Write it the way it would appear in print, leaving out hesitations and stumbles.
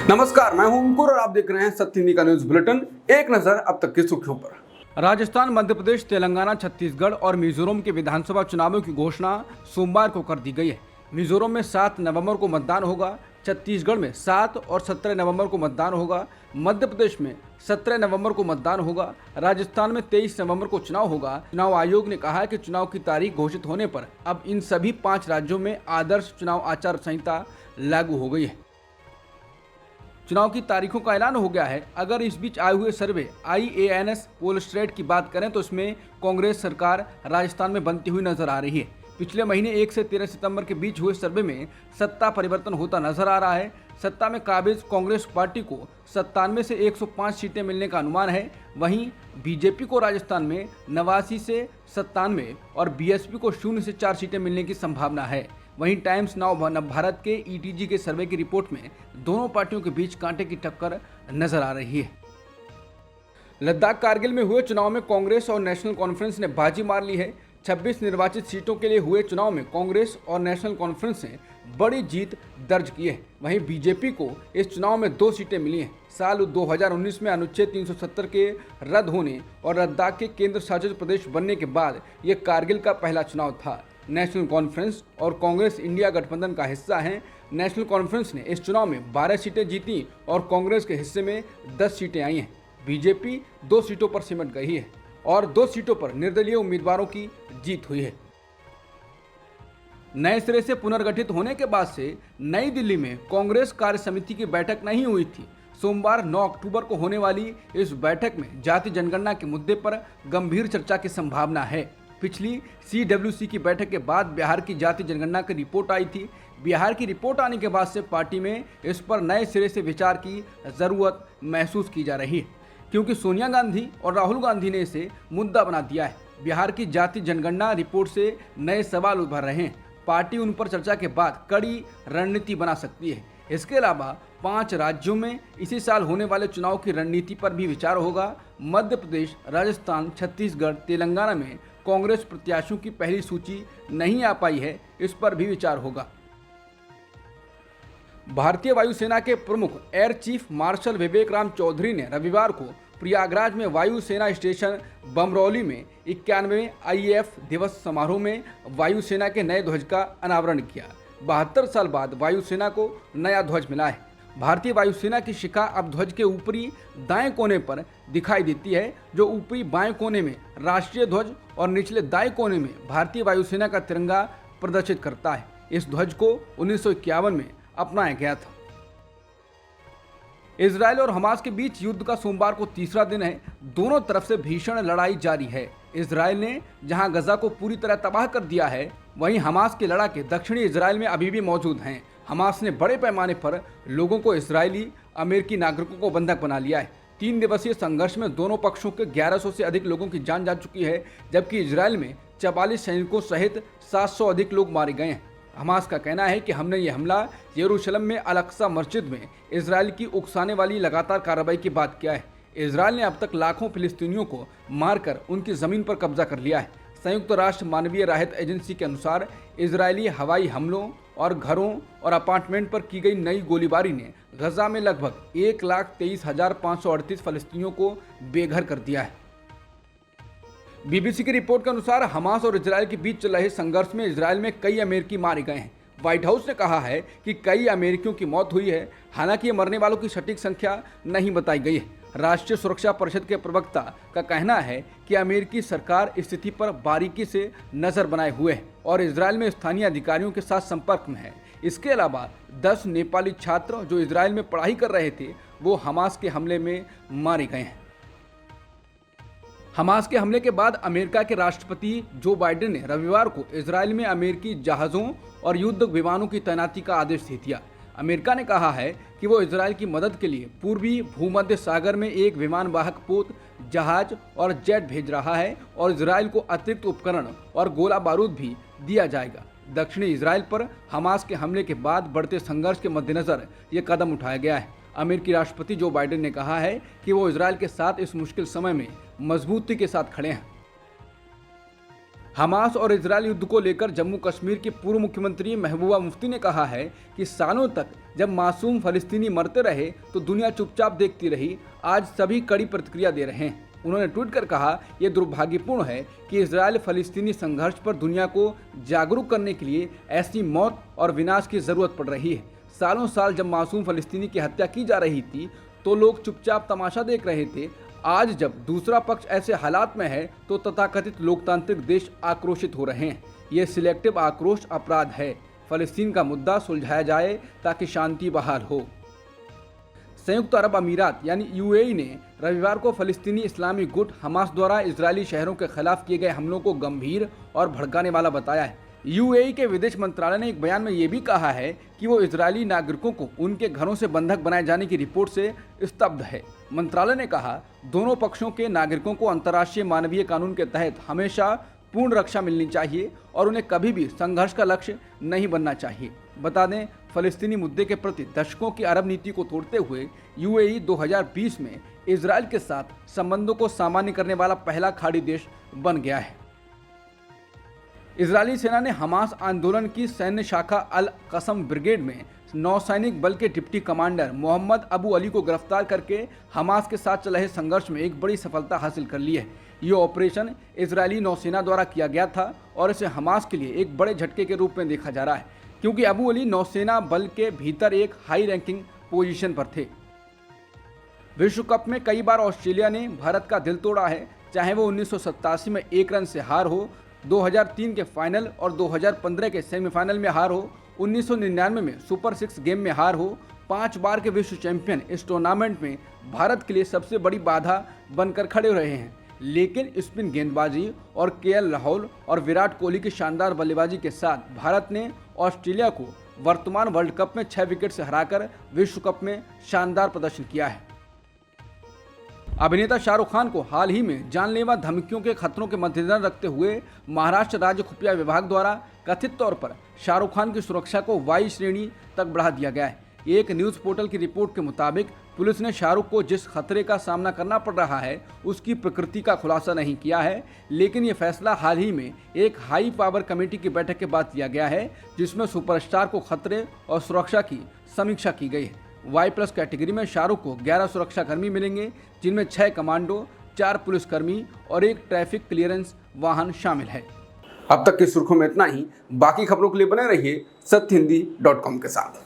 नमस्कार, मैं हूं अंकुर और आप देख रहे हैं सत्य हिंदी का न्यूज बुलेटिन। एक नजर अब तक की सुर्खियों पर। राजस्थान, मध्य प्रदेश, तेलंगाना, छत्तीसगढ़ और मिजोरम के विधानसभा चुनावों की घोषणा सोमवार को कर दी गई है। मिजोरम में 7 नवंबर को मतदान होगा, छत्तीसगढ़ में 7 और 17 नवंबर को मतदान होगा, मध्य प्रदेश में 17 नवंबर को मतदान होगा, राजस्थान में 23 नवंबर को चुनाव होगा। चुनाव आयोग ने कहा है कि चुनाव की तारीख घोषित होने पर अब इन सभी 5 राज्यों में आदर्श चुनाव आचार संहिता लागू हो गई है। चुनाव की तारीखों का ऐलान हो गया है। अगर इस बीच आए हुए सर्वे IANS पोलस्ट्रेट की बात करें तो इसमें कांग्रेस सरकार राजस्थान में बनती हुई नजर आ रही है। पिछले महीने 1 से 13 सितंबर के बीच हुए सर्वे में सत्ता परिवर्तन होता नजर आ रहा है। सत्ता में काबिज कांग्रेस पार्टी को 97 से 105 सीटें मिलने का अनुमान है। वहीं बीजेपी को राजस्थान में 89 से 97 और BSP को 0 से 4 सीटें मिलने की संभावना है। वहीं टाइम्स नाउ भारत के ETG के सर्वे की रिपोर्ट में दोनों पार्टियों के बीच कांटे की टक्कर नजर आ रही है। लद्दाख कारगिल में हुए चुनाव में कांग्रेस और नेशनल कॉन्फ्रेंस ने बाजी मार ली है। 26 निर्वाचित सीटों के लिए हुए चुनाव में कांग्रेस और नेशनल कॉन्फ्रेंस ने बड़ी जीत दर्ज की है। वहीं बीजेपी को इस चुनाव में 2 सीटें मिली हैं। साल 2019 में अनुच्छेद 370 के रद्द होने और लद्दाख के केंद्र शासित प्रदेश बनने के बाद ये कारगिल का पहला चुनाव था। नेशनल कॉन्फ्रेंस और कांग्रेस इंडिया गठबंधन का हिस्सा हैं। नेशनल कॉन्फ्रेंस ने इस चुनाव में 12 सीटें जीती और कांग्रेस के हिस्से में 10 सीटें आई हैं। बीजेपी 2 सीटों पर सिमट गई है और 2 सीटों पर निर्दलीय उम्मीदवारों की जीत हुई है। नए सिरे से पुनर्गठित होने के बाद से नई दिल्ली में कांग्रेस कार्य समिति की बैठक नहीं हुई थी। सोमवार 9 अक्टूबर को होने वाली इस बैठक में जाति जनगणना के मुद्दे पर गंभीर चर्चा की संभावना है। पिछली CWC की बैठक के बाद बिहार की जाति जनगणना की रिपोर्ट आई थी। बिहार की रिपोर्ट आने के बाद से पार्टी में इस पर नए सिरे से विचार की जरूरत महसूस की जा रही है, क्योंकि सोनिया गांधी और राहुल गांधी ने इसे मुद्दा बना दिया है। बिहार की जाति जनगणना रिपोर्ट से नए सवाल उभर रहे हैं। पार्टी उन पर चर्चा के बाद कड़ी रणनीति बना सकती है। इसके अलावा 5 राज्यों में इसी साल होने वाले चुनाव की रणनीति पर भी विचार होगा। मध्य प्रदेश, राजस्थान, छत्तीसगढ़, तेलंगाना में कांग्रेस प्रत्याशियों की पहली सूची नहीं आ पाई है, इस पर भी विचार होगा। भारतीय वायुसेना के प्रमुख एयर चीफ मार्शल विवेक राम चौधरी ने रविवार को प्रयागराज में वायुसेना स्टेशन बमरौली में 91वें IAF दिवस समारोह में वायुसेना के नए ध्वज का अनावरण किया। 72 साल बाद वायुसेना को नया ध्वज मिला है। भारतीय वायुसेना की शिखा अब ध्वज के ऊपरी दाएं कोने पर दिखाई देती है, जो ऊपरी बाएं कोने में राष्ट्रीय ध्वज और निचले दाएं कोने में भारतीय वायुसेना का तिरंगा प्रदर्शित करता है। इस ध्वज को 1951 में अपनाया गया था। इजरायल और हमास के बीच युद्ध का सोमवार को तीसरा दिन है। दोनों तरफ से भीषण लड़ाई जारी है। इजरायल ने जहां गजा को पूरी तरह तबाह कर दिया है, वहीं हमास के लड़ाके दक्षिणी इजरायल में अभी भी मौजूद हैं। हमास ने बड़े पैमाने पर लोगों को, इजरायली अमेरिकी नागरिकों को बंधक बना लिया है। 3 दिवसीय संघर्ष में दोनों पक्षों के 1100 से अधिक लोगों की जान जा चुकी है, जबकि इजरायल में 44 सैनिकों सहित 700 अधिक लोग मारे गए हैं। हमास का कहना है कि हमने ये हमला यरूशलेम में अल-अक्सा मस्जिद में इजरायल की उकसाने वाली लगातार कार्रवाई की बात किया है। इजरायल ने अब तक लाखों फिलिस्तीनियों को मारकर उनकी जमीन पर कब्जा कर लिया है। संयुक्त राष्ट्र मानवीय राहत एजेंसी के अनुसार इजरायली हवाई हमलों और घरों और अपार्टमेंट पर की गई नई गोलीबारी ने गजा में लगभग 1,23,538 फलस्तीनियों को बेघर कर दिया है। BBC की रिपोर्ट के अनुसार हमास और इजरायल के बीच चल रहे संघर्ष में इजरायल में कई अमेरिकी मारे गए हैं। व्हाइट हाउस ने कहा है कि कई अमेरिकियों की मौत हुई है, हालांकि मरने वालों की सटीक संख्या नहीं बताई गई है। राष्ट्रीय सुरक्षा परिषद के प्रवक्ता का कहना है कि अमेरिकी सरकार स्थिति पर बारीकी से नजर बनाए हुए है और इजरायल में स्थानीय अधिकारियों के साथ संपर्क में है। इसके अलावा 10 नेपाली छात्र जो इजरायल में पढ़ाई कर रहे थे, वो हमास के हमले में मारे गए हैं। हमास के हमले के बाद अमेरिका के राष्ट्रपति जो बाइडेन ने रविवार को इजरायल में अमेरिकी जहाज़ों और युद्ध विमानों की तैनाती का आदेश दे दिया। अमेरिका ने कहा है कि वो इजरायल की मदद के लिए पूर्वी भूमध्य सागर में एक विमान वाहक पोत, जहाज और जेट भेज रहा है और इजरायल को अतिरिक्त उपकरण और गोला बारूद भी दिया जाएगा। दक्षिणी इजरायल पर हमास के हमले के बाद बढ़ते संघर्ष के मद्देनजर ये कदम उठाया गया है। अमेरिकी राष्ट्रपति जो बाइडेन ने कहा है कि वो इजरायल के साथ इस मुश्किल समय में मजबूती के साथ खड़े हैं। हमास और इजरायल युद्ध को लेकर जम्मू कश्मीर की पूर्व मुख्यमंत्री महबूबा मुफ्ती ने कहा है कि सालों तक जब मासूम फलस्तीनी मरते रहे तो दुनिया चुपचाप देखती रही, आज सभी कड़ी प्रतिक्रिया दे रहे हैं। उन्होंने ट्वीट कर कहा, यह दुर्भाग्यपूर्ण है कि इजरायल फलस्तीनी संघर्ष पर दुनिया को जागरूक करने के लिए ऐसी मौत और विनाश की जरूरत पड़ रही है। सालों साल जब मासूम फलस्तीनी की हत्या की जा रही थी तो लोग चुपचाप तमाशा देख रहे थे। आज जब दूसरा पक्ष ऐसे हालात में है तो तथाकथित लोकतांत्रिक देश आक्रोशित हो रहे हैं। ये सिलेक्टिव आक्रोश अपराध है। फलस्तीन का मुद्दा सुलझाया जाए ताकि शांति बहाल हो। संयुक्त अरब अमीरात यानी यूएई ने रविवार को फलस्तीनी इस्लामी गुट हमास द्वारा इजरायली शहरों के खिलाफ किए गए हमलों को गंभीर और भड़काने वाला बताया है। यूएई के विदेश मंत्रालय ने एक बयान में ये भी कहा है कि वो इजरायली नागरिकों को उनके घरों से बंधक बनाए जाने की रिपोर्ट से स्तब्ध है। मंत्रालय ने कहा, दोनों पक्षों के नागरिकों को अंतर्राष्ट्रीय मानवीय कानून के तहत हमेशा पूर्ण रक्षा मिलनी चाहिए और उन्हें कभी भी संघर्ष का लक्ष्य नहीं बनना चाहिए। बता दें, फलस्तीनी मुद्दे के प्रति दशकों की अरब नीति को तोड़ते हुए यूएई 2020 में इजरायल के साथ संबंधों को सामान्य करने वाला पहला खाड़ी देश बन गया है। इजरायली सेना ने हमास आंदोलन की सैन्य शाखा अल कसम ब्रिगेड में नौसैनिक बल के deputy commander Mohammad Abu Ali को गिरफ्तार करके हमास के साथ चल रहे संघर्ष में एक बड़ी सफलता हासिल कर ली है। ये ऑपरेशन इजरायली नौसेना द्वारा किया गया था और इसे हमास के लिए एक बड़े झटके के रूप में देखा जा रहा है, क्योंकि अबू अली नौसेना बल के भीतर एक हाई रैंकिंग पोजीशन पर थे। विश्व कप में कई बार ऑस्ट्रेलिया ने भारत का दिल तोड़ा है, चाहे वो 1987 में 1 रन से हार हो, 2003 के फाइनल और 2015 के सेमीफाइनल में हार हो, 1999 में सुपर 6 गेम में हार हो। 5 बार के विश्व चैंपियन इस टूर्नामेंट में भारत के लिए सबसे बड़ी बाधा बनकर खड़े रहे हैं। लेकिन स्पिन गेंदबाजी और केएल राहुल और विराट कोहली की शानदार बल्लेबाजी के साथ भारत ने ऑस्ट्रेलिया को वर्तमान वर्ल्ड कप में 6 विकेट से हराकर विश्व कप में शानदार प्रदर्शन किया है। अभिनेता शाहरुख खान को हाल ही में जानलेवा धमकियों के खतरों के मद्देनजर रखते हुए महाराष्ट्र राज्य खुफिया विभाग द्वारा कथित तौर पर शाहरुख खान की सुरक्षा को वाई श्रेणी तक बढ़ा दिया गया है। एक न्यूज़ पोर्टल की रिपोर्ट के मुताबिक पुलिस ने शाहरुख को जिस खतरे का सामना करना पड़ रहा है उसकी प्रकृति का खुलासा नहीं किया है, लेकिन ये फैसला हाल ही में एक हाई पावर कमेटी की बैठक के बाद लिया गया है, जिसमें सुपरस्टार को खतरे और सुरक्षा की समीक्षा की गई है। Y+ कैटेगरी में शाहरुख को 11 सुरक्षाकर्मी मिलेंगे, जिनमें 6 कमांडो, 4 पुलिसकर्मी और 1 ट्रैफिक क्लियरेंस वाहन शामिल है। अब तक की सुर्खियों में इतना ही। बाकी खबरों के लिए बने रहिए सत्यहिंदी.com के साथ।